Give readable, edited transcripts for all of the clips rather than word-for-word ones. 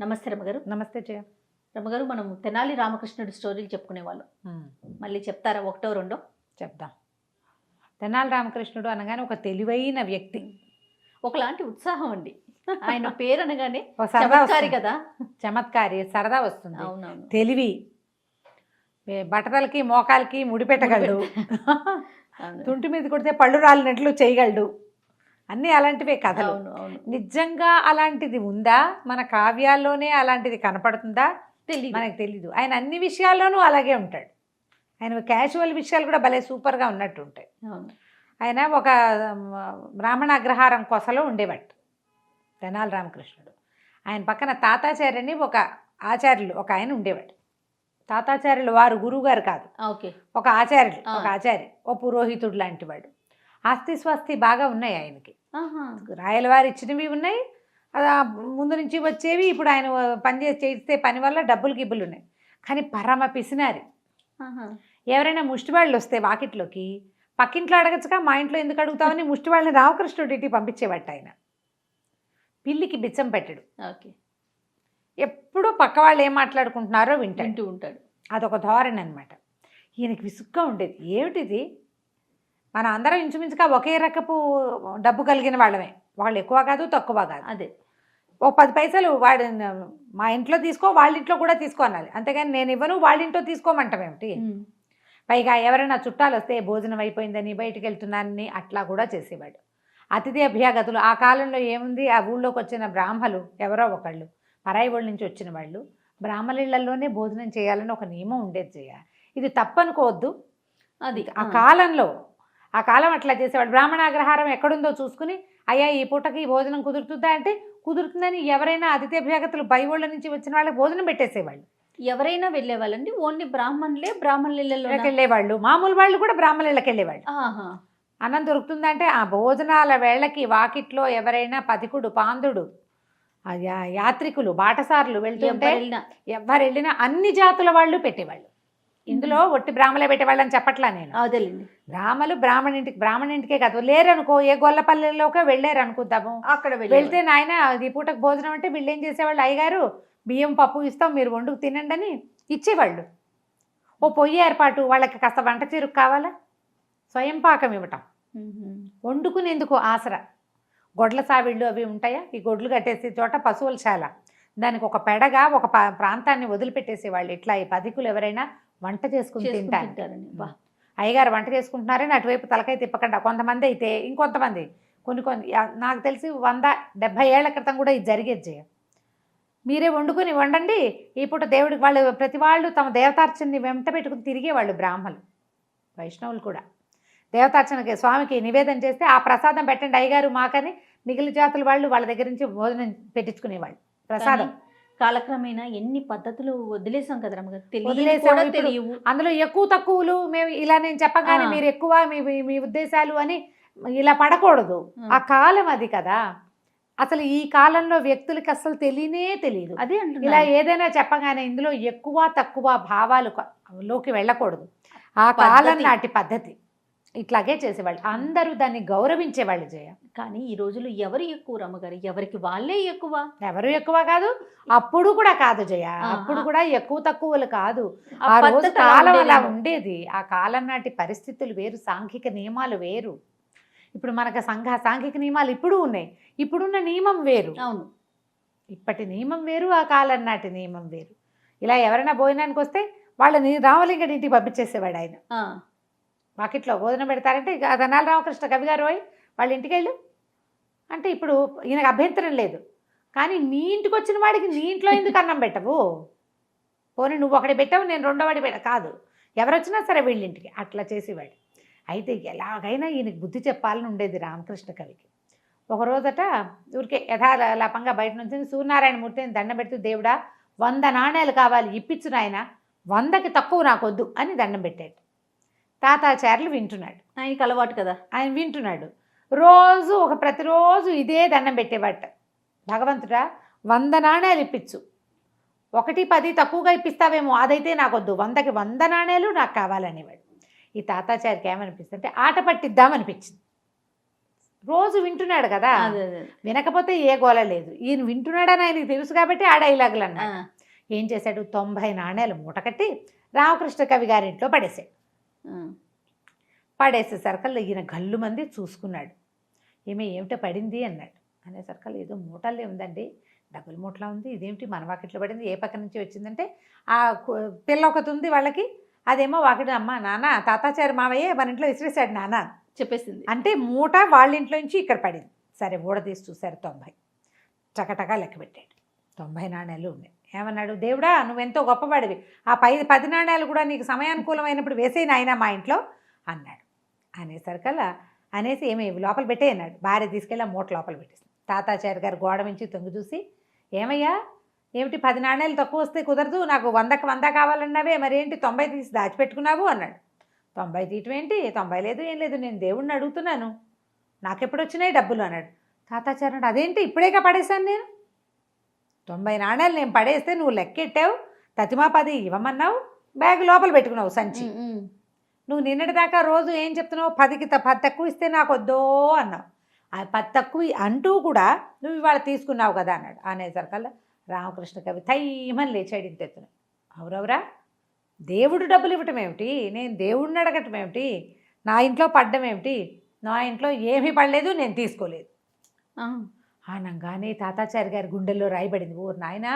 నమస్తే రమగారు. నమస్తే జయ. రమగారు, మనం తెనాలి రామకృష్ణుడి స్టోరీలు చెప్పుకునేవాళ్ళం. మళ్ళీ చెప్తారా? ఒకటో రెండో చెప్దాం. తెనాలి రామకృష్ణుడు అనగానే ఒక తెలివైన వ్యక్తి, ఒకలాంటి ఉత్సాహం అండి. ఆయన పేరు అనగానే ఒక సరదా చమత్కారి వస్తుంది. కదా. చమత్కారి, సరదా వస్తుంది. అవునవును. తెలివి, బట్టతలకి మోకాలకి ముడిపెట్టగలడు, అవును. తుంటి మీద కొడితే పళ్ళు రాలినట్లు చేయగలడు. అన్నీ అలాంటివే కథలు. అవును అవును. నిజంగా అలాంటిది ఉందా? మన కావ్యాల్లోనే అలాంటిది కనపడుతుందా? తెలియదు. మనకు తెలీదు. ఆయన అన్ని విషయాల్లోనూ అలాగే ఉంటాడు. ఆయన క్యాజువల్ విషయాలు కూడా భలే సూపర్గా ఉన్నట్టు ఉంటాయి. అవును. ఆయన ఒక బ్రాహ్మణ అగ్రహారం కొసలో ఉండేవాడు తెనాలి రామకృష్ణుడు. ఆయన పక్కన తాతాచార్యని ఒక ఆచార్యులు ఒక ఆయన ఉండేవాడు. తాతాచార్యులు వారు గురువు గారు కాదు, ఓకే, ఒక ఆచార్యులు, ఒక ఆచార్య, ఓ పురోహితుడు లాంటి వాడు. ఆస్తి స్వస్తి బాగా ఉన్నాయి ఆయనకి. రాయలవారి ఇచ్చినవి ఉన్నాయి, అది ముందు నుంచి వచ్చేవి. ఇప్పుడు ఆయన చేస్తే పని వల్ల డబ్బులు గిబ్బులు ఉన్నాయి. కానీ పరమ పిసినారి. ఎవరైనా ముష్టివాళ్ళు వస్తే వాకిట్లోకి, పక్కింట్లో అడగచ్చుగా, మా ఇంట్లో ఎందుకు అడుగుతామని ముష్టివాళ్ళని రామకృష్ణుడి ఇంటికి పంపించేవాట ఆయన. పిల్లికి బిచ్చం పెట్టడు. ఓకే. ఎప్పుడూ పక్క వాళ్ళు ఏం మాట్లాడుకుంటున్నారో వింటూ ఉంటాడు. అదొక ధోరణి అనమాట. ఈయనకి విసుగ్గా ఉండేది. ఏమిటిది, మనం అందరం ఇంచుమించుగా ఒకే రకపు డబ్బు కలిగిన వాళ్ళమే, వాళ్ళు ఎక్కువ కాదు తక్కువ కాదు. అదే ఓ 10 పైసలు వాడు మా ఇంట్లో తీసుకో, వాళ్ళ ఇంట్లో కూడా తీసుకో అనాలి. అంతేగాని నేను ఇవ్వను వాళ్ళ ఇంట్లో తీసుకోమంటామేమిటి. పైగా ఎవరైనా చుట్టాలు వస్తే భోజనం అయిపోయిందని, బయటికి వెళ్తున్నానని అట్లా కూడా చేసేవాడు. అతిథి అభ్యాగతులు ఆ కాలంలో ఏముంది, ఆ ఊళ్ళోకి వచ్చిన బ్రాహ్మలు ఎవరో ఒకళ్ళు, పరాయి వాళ్ళ నుంచి వచ్చిన వాళ్ళు బ్రాహ్మణులలోనే భోజనం చేయాలని ఒక నియమం ఉండేది. ఇది తప్పనుకోవద్దు. అది ఆ కాలం అట్లా చేసేవాడు. బ్రాహ్మణాగ్రహారం ఎక్కడుందో చూసుకుని, అయ్యా ఈ పూటకి భోజనం కుదురుతుందా అంటే కుదురుతుందని ఎవరైనా అతిథి అభ్యాగతులు బయట నుంచి వచ్చిన వాళ్ళకి భోజనం పెట్టేసేవాళ్ళు. ఎవరైనా వెళ్ళేవాళ్ళండి? ఓన్లీ బ్రాహ్మణులలో వెళ్ళేవాళ్ళు, మామూలు వాళ్ళు కూడా బ్రాహ్మణులకి వెళ్ళేవాళ్ళు. అన్నం దొరుకుతుందంటే ఆ భోజనాల వేళకి వాకిట్లో ఎవరైనా పథికుడు, పాందుడు, యాత్రికులు, బాటసారులు వెళ్తుంటే ఎవరు వెళ్ళినా అన్ని జాతుల వాళ్ళు పెట్టేవాళ్ళు. ఇందులో ఒట్టి బ్రాహ్మలే పెట్టేవాళ్ళని చెప్పట్లా నేను. అదేలేండి. బ్రాహ్మణింటికే కాదు, లేరనుకో, ఏ గొల్లపల్లెల్లోకే వెళ్ళారు అనుకుందాము, అక్కడ వెళ్తే నాయన ఈ పూటకు భోజనం అంటే వీళ్ళు ఏం చేసేవాళ్ళు, అయ్యగారు బియ్యం పప్పు ఇస్తాం మీరు వండుకు తినండి అని ఇచ్చేవాళ్ళు. ఓ పొయ్యి ఏర్పాటు, వాళ్ళకి కాస్త వంట చెరుకు కావాలా, స్వయం పాకం ఇవ్వటం, వండుకునేందుకు ఆసరా. గొడ్ల సావిళ్ళు అవి ఉంటాయా, ఈ గొడ్లు కట్టేసే చోట పశువుల శాల, దానికి ఒక పెడగా ఒక ప్రాంతాన్ని వదిలిపెట్టేసేవాళ్ళు. ఇట్లా ఈ పథికులు ఎవరైనా వంట చేసుకుని తింటారని. అయ్యగారు వంట చేసుకుంటున్నారని అటువైపు తలకాయ తిప్పకుండా. కొంతమంది అయితే ఇంకొంతమంది కొన్ని నాకు తెలిసి 170 ఏళ్ల క్రితం కూడా ఇది జరిగేది. మీరే వండుకొని వండండి ఈ పూట దేవుడికి. వాళ్ళు ప్రతి వాళ్ళు తమ దేవతార్చనని వెంట పెట్టుకుని తిరిగేవాళ్ళు. బ్రాహ్మణులు, వైష్ణవులు కూడా దేవతార్చనకి స్వామికి నివేదన చేస్తే ఆ ప్రసాదం పెట్టండి అయ్యగారు మాకని మిగిలిన జాతుల వాళ్ళు వాళ్ళ దగ్గర నుంచి భోజనం పెట్టించుకునేవాళ్ళు. ప్రసాదం కాలక్రమేణా ఎన్ని పద్ధతులు వదిలేసాం కదా రమ్మగారు. అందులో ఎక్కువ తక్కువలు మేము ఇలా నేను చెప్పగానే మీరు ఎక్కువ మీ ఉద్దేశాలు అని ఇలా పడకూడదు. ఆ కాలం అది కదా. అసలు ఈ కాలంలో వ్యక్తులకి అసలు తెలియదు. అదే ఇలా ఏదైనా చెప్పగానే ఇందులో ఎక్కువ తక్కువ భావాలు లోకి వెళ్ళకూడదు. ఆ కాలం నాటి పద్ధతి ఇట్లాగే చేసేవాళ్ళు. అందరూ దాన్ని గౌరవించేవాళ్ళు. కానీ ఈ రోజుల్లో ఎవరు ఎక్కువ రమ్మగారు? ఎవరికి వాళ్ళే ఎక్కువ. ఎవరు ఎక్కువ కాదు, అప్పుడు కూడా కాదు అప్పుడు కూడా ఎక్కువ తక్కువలు కాదు. ఆ రోజు కాలం అలా ఉండేది. ఆ కాలం నాటి పరిస్థితులు వేరు, సాంఘిక నియమాలు వేరు. ఇప్పుడు మనకు సాంఘిక నియమాలు ఇప్పుడు ఉన్నాయి, ఇప్పుడున్న నియమం వేరు. అవును, ఇప్పటి నియమం వేరు, ఆ కాలం నాటి నియమం వేరు. ఇలా ఎవరైనా భోజనానికి వస్తే వాళ్ళని రామలింగడి ఇంటికి పంపించేసేవాడు ఆయన. వాకిట్లో భోజనం పెడతారంటే తెనాలి రామకృష్ణ కవి గారు వాళ్ళ ఇంటికి వెళ్ళు అంటే ఇప్పుడు ఈయనకు అభ్యంతరం లేదు. కానీ నీ ఇంటికి వచ్చిన వాడికి నీ ఇంట్లో ఎందుకు అన్నం పెట్టవు? పోనీ నువ్వు ఒకటి పెట్టావు నేను రెండో వాడి కాదు, ఎవరు వచ్చినా సరే వీళ్ళింటికి అట్లా చేసేవాడు. అయితే ఎలాగైనా ఈయనకి బుద్ధి చెప్పాలని ఉండేది రామకృష్ణ కవికి. ఒకరోజట ఊరికే యథాలాపంగా బయట నుంచి సూర్యనారాయణ మూర్తిని దండం పెడుతూ, దేవుడా 100 నాణేలు కావాలి ఇప్పించు నాయన, 100కి తక్కువ నాకొద్దు అని దండం పెట్టాడు. తాతాచార్యులు వింటున్నాడు. ఆయనకి అలవాటు కదా, ఆయన వింటున్నాడు. ప్రతిరోజు ఇదే దండం పెట్టేవాట. భగవంతుడా 100 నాణేలు ఇప్పించు, 1 10 తక్కువగా ఇప్పిస్తావేమో, అదైతే నాకొద్దు, 100కి 100 నాణేలు నాకు కావాలనేవాడు. ఈ తాతాచారికి ఏమనిపిస్తుంది అంటే ఆట పట్టిద్దామనిపించింది. రోజు వింటున్నాడు కదా, అదే అదే. వినకపోతే ఏ గోల లేదు. ఈయన వింటున్నాడని ఆయనకి తెలుసు కాబట్టి ఆ డైలాగులు ఆ, అన్నాడు. ఏం చేశాడు, 90 నాణేలు మూట కట్టి రామకృష్ణ కవి గారింట్లో పడేశాడు. ఆ. పడేసేసరికల్లా ఈయన గల్లు మంది చూసుకున్నాడు. ఏమిటో పడింది అన్నాడు. అనేసరికల్లా ఏదో మూటల్లే ఉందండి, డబ్బుల మూటలా ఉంది, ఇదేమిటి మన వాకిట్లో పడింది, ఏ పక్క నుంచి వచ్చిందంటే ఆ పిల్ల ఒకటి ఉంది వాళ్ళకి, అదేమో వాకిట అమ్మ నాన్న తాతాచారి మావయ్య మన ఇంట్లో విసిరేశాడు నాన్న చెప్పేసింది. అంటే మూట వాళ్ళ ఇంట్లో నుంచి ఇక్కడ పడింది. సరే ఊడదీసి చూశారు 90, చకటగా లెక్క పెట్టాడు. 90 నాణేలు ఉన్నాయి. ఏమన్నాడు, దేవుడా నువ్వెంతో గొప్పవాడివి, ఆ 10 నాణేలు కూడా నీకు సమయానుకూలమైనప్పుడు వేసేయి నాయనా మా ఇంట్లో అన్నాడు. అనేసరికల్లా అనేసి ఏమి లోపల పెట్టే అన్నాడు. భార్య తీసుకెళ్ళి ఆ మూట లోపల పెట్టేసి తాతాచారి గారు గోడ నుంచి తొంగి చూసి, ఏమయ్యా ఏమిటి 10 నాణేలు తక్కువ వస్తే కుదరదు, నాకు 100కి 100 కావాలన్నావే, మరి ఏంటి 90 తీసి దాచిపెట్టుకున్నావు అన్నాడు. 90 తీయటం ఏంటి, 90 లేదు ఏం లేదు, నేను దేవుణ్ణి అడుగుతున్నాను, నాకెప్పుడు వచ్చినాయి డబ్బులు అన్నాడు. తాతాచారి అన్నాడు, అదేంటి ఇప్పుడేగా పడేశాను నేను, 90 నాణేలు నేను పడేస్తే నువ్వు లెక్కెట్టావు, తతిమా 10 ఇవ్వమన్నావు, బ్యాగ్ లోపల పెట్టుకున్నావు సంచి, నువ్వు నిన్నటిదాకా రోజు ఏం చెప్తున్నావు, 10కి 10 తక్కువ ఇస్తే నాకు వద్దో అన్నావు, ఆ 10 తక్కువ అంటూ కూడా నువ్వు ఇవాళ తీసుకున్నావు కదా అన్నాడు. అనేసరికల్లా రామకృష్ణ కవి తయ్యమని లేచాడు ఇంతెత్తున. అవురవరా, దేవుడు డబ్బులు ఇవ్వటం ఏమిటి, నేను దేవుడిని అడగటం ఏమిటి, నా ఇంట్లో పడ్డం ఏమిటి, నా ఇంట్లో ఏమీ పడలేదు, నేను తీసుకోలేదు అనగానే తాతాచారి గారి గుండెల్లో రాయబడింది. ఓ నాయనా,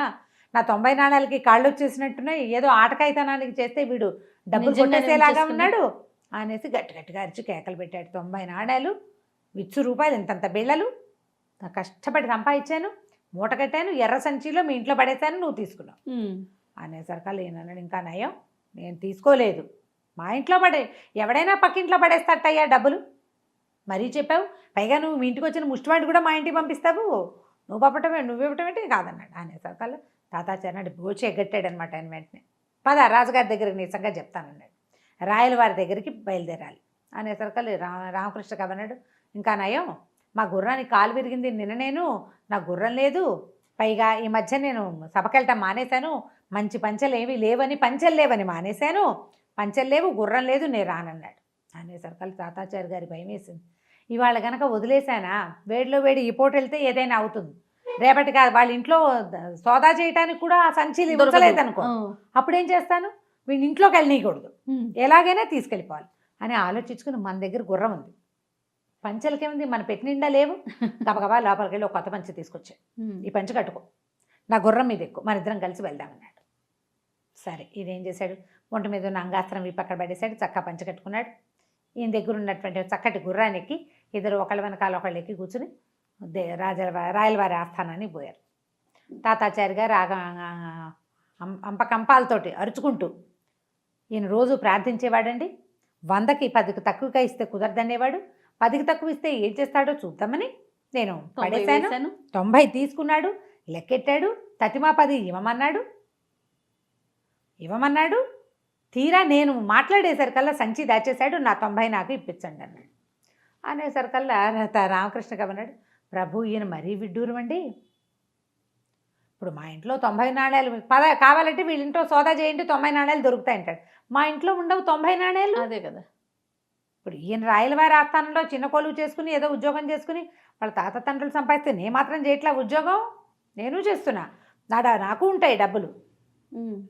నా 90 నాణేలకి కాళ్ళు వచ్చేసినట్టున్నాయి, ఏదో ఆటకాయితనానికి చేస్తే వీడు డబ్బులు కొట్టేసేలాగా ఉన్నాడు అనేసి గట్టిగా అరిచి కేకలు పెట్టాడు. 90 నాణేలు, విచ్చు రూపాయలు, ఇంతంత బిళ్ళలు, కష్టపడి సంపాదించాను, మూట కట్టాను, ఎర్ర సంచిలో మీ ఇంట్లో పడేశాను, నువ్వు తీసుకున్నావు అనేసరికల్లా ఏనన్నాడు, ఇంకా నయం నేను తీసుకోలేదు, మా ఇంట్లో ఎవడైనా పక్కింట్లో పడేస్తాటయ్యా డబ్బులు, మరీ చెప్పావు, పైగా నువ్వు మీ ఇంటికి వచ్చిన ముష్టివాడిని కూడా మా ఇంటికి పంపిస్తావు, నువ్వు పంపటమే నువ్వివ్వటం ఏంటి కాదన్నాడు. అనేసరికల్లా తాతాచారి నాడు బోచి ఎగ్గట్టాడనమాట. ఆయన వెంటనే పద రాజుగారి దగ్గరికి నిజంగా చెప్తానన్నాడు, రాయల వారి దగ్గరికి బయలుదేరాలి. అనేసరికల్లా రామకృష్ణ కవి అన్నాడు, ఇంకా నయం మా గుర్రానికి కాలు విరిగింది నిన్న, నేను నా గుర్రం లేదు, పైగా ఈ మధ్య నేను సభకెళ్ళటం మానేశాను, మంచి పంచెలు ఏమీ లేవని, పంచెలు లేవని మానేశాను, పంచెలు లేవు, గుర్రం లేదు, నేను రానన్నాడు. అనేసరికల్లా తాతాచారి గారి భయం వేసింది. ఇవాళ కనుక వదిలేశానా, వేడిలో వేడి ఈ పూట వెళ్తే ఏదైనా అవుతుంది, రేపటికి వాళ్ళ ఇంట్లో సోదా చేయడానికి కూడా ఆ సంచిలు ఇవ్వలేదనుకో, అప్పుడేం చేస్తాను, వీడి ఇంట్లోకి వెళ్ళనీయకూడదు, ఎలాగైనా తీసుకెళ్ళిపోవాలి అని ఆలోచించుకుని మన దగ్గర గుర్రం ఉంది, పంచెలకేముంది మన పెట్టి నిండా లేవు, గబగబా లోపలికి వెళ్ళి ఒక కొత్త పంచె తీసుకొచ్చాడు, ఈ పంచె కట్టుకో, నా గుర్రం మీద ఎక్కువ, మన ఇద్దరం కలిసి వెళ్దామన్నాడు. సరే ఇదేం చేశాడు, ఒంటి మీద ఉన్న అంగాస్త్రం విప్పి అక్కడ పడేశాడు, చక్కగా పంచె కట్టుకున్నాడు. ఈయన దగ్గర ఉన్నటువంటి చక్కటి గుర్రానికి ఇద్దరు ఒకళ్ళ వెనకాల ఒకళ్ళు ఎక్కి కూర్చుని రాయలవారి ఆస్థానానికి పోయారు. తాతాచారి గారు అంపకంపాలతోటి అరుచుకుంటూ ఈయన రోజు ప్రార్థించేవాడండి. 100కి 10కి తక్కువగా ఇస్తే కుదరదనేవాడు, 10కి తక్కువ ఇస్తే ఏం చేస్తాడో చూద్దామని నేను పడేశాను, 90 తీసుకున్నాడు, లెక్కెట్టాడు, తతిమా 10 ఇవ్వమన్నాడు, తీరా నేను మాట్లాడేసరికల్లా సంచి దాచేశాడు, నా 90 నాకు ఇప్పించండి అన్నాడు. అనేసరికల్లా రామకృష్ణ కవి అన్నాడు, ప్రభు ఈయన మరీ విడ్డూరం అండి, ఇప్పుడు మా ఇంట్లో 90 నాణేలు కావాలంటే వీళ్ళ ఇంట్లో సోదా చేయండి 90 నాణేలు దొరుకుతాయంటాడు, మా ఇంట్లో ఉండవు 90 నాణేలు. అదే కదా, ఇప్పుడు ఈయన రాయలవారి ఆస్థానంలో చిన్న కొలువు చేసుకుని ఏదో ఉద్యోగం చేసుకుని వాళ్ళ తాత తండ్రులు సంపాదిస్తే నేను మాత్రం చేయట్లా ఉద్యోగం, నేను చేస్తున్నా, నాకు ఉంటాయి డబ్బులు,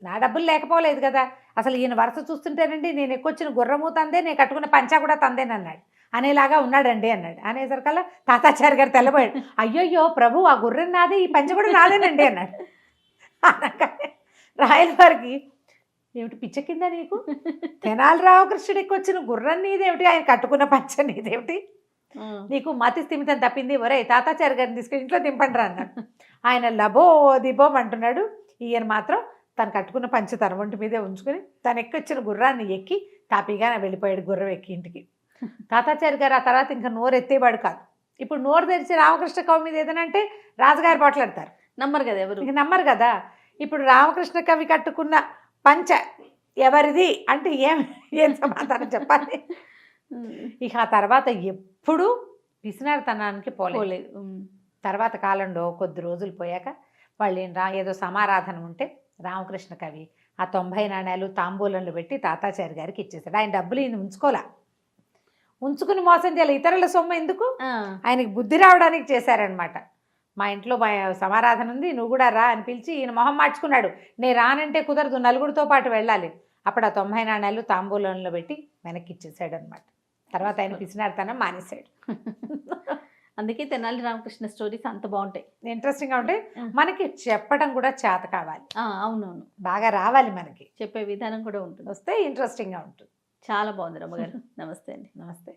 నా డబ్బులు లేకపోలేదు కదా, అసలు ఈయన వరుస చూస్తుంటేనండి నేను ఎక్కువచ్చిన గుర్రము తందే, నేను కట్టుకున్న పంచా కూడా తందేనన్నాడు, అనేలాగా ఉన్నాడండి అన్నాడు. అనేసరికల్లా తాతాచారి గారు తెల్లబోయాడు, అయ్యోయ్యో ప్రభు ఆ గుర్రం నాదే, ఈ పంచ కూడా నాదేనండి అన్నాడు. అనగానే రాయలవారికి ఏమిటి పిచ్చ కింద నీకు, తెనాలి రామకృష్ణుడు ఎక్కువచ్చిన గుర్రం నీదేమిటి, ఆయన కట్టుకున్న పంచ నీదేమిటి, నీకు మతి స్థిమితం తప్పింది, ఒరే తాతాచారి గారిని తీసుకుని ఇంట్లో దింపండి రా అన్నాడు. ఆయన లబో దిబోం అంటున్నాడు, ఈయన మాత్రం తను కట్టుకున్న పంచ తన ఒంటి మీదే ఉంచుకొని తను ఎక్కొచ్చిన గుర్రాన్ని ఎక్కి తాపీగా వెళ్ళిపోయాడు గుర్రం ఎక్కి ఇంటికి. తాతాచారి గారు ఆ తర్వాత ఇంకా నోరు ఎత్తేవాడు కాదు. ఇప్పుడు నోరు తెరిచి రామకృష్ణ కవి మీద ఏదనంటే రాజుగారు పోట్లాడతారు, నమ్మరు కదా ఎవరు, ఇక నమ్మరు కదా. ఇప్పుడు రామకృష్ణ కవి కట్టుకున్న పంచ ఎవరిది అంటే ఏం సమాధానం చెప్పాలి. ఇక ఆ తర్వాత ఎప్పుడు పిసినారితనానికి పోలేదు. తర్వాత కాలంలో కొద్ది రోజులు పోయాక వాళ్ళు ఏదో సమారాధన ఉంటే రామకృష్ణ కవి ఆ 90 నాణేలు తాంబూలంలో పెట్టి తాతాచారి గారికి ఇచ్చేసాడు. ఆయన డబ్బులు ఈయన ఉంచుకుని మోసం చేయాలి, ఇతరుల సొమ్ము ఎందుకు, ఆ, ఆయనకి బుద్ధి రావడానికి చేశారనమాట. మా ఇంట్లో సమారాధన ఉంది, నువ్వు కూడా రా అని పిలిచి ఈయన మొహం మార్చుకున్నాడు. నేను రానంటే కుదరదు, నలుగురితో పాటు వెళ్ళాలి. అప్పుడు ఆ 90 నాణాలు తాంబూలంలో పెట్టి వెనక్కి ఇచ్చేసాడు అనమాట. తర్వాత ఆయన పిసినారితనం మానేశాడు. అందుకే తెనాలి రామకృష్ణ స్టోరీస్ అంత బాగుంటాయి, ఇంట్రెస్టింగ్గా ఉంటే మనకి చెప్పడం కూడా చేత కావాలి, అవునవును, బాగా రావాలి, మనకి చెప్పే విధానం కూడా ఉంటుంది. వస్తే ఇంట్రెస్టింగ్గా ఉంటుంది. చాలా బాగుంది రమ్మగారు. నమస్తే అండి. నమస్తే.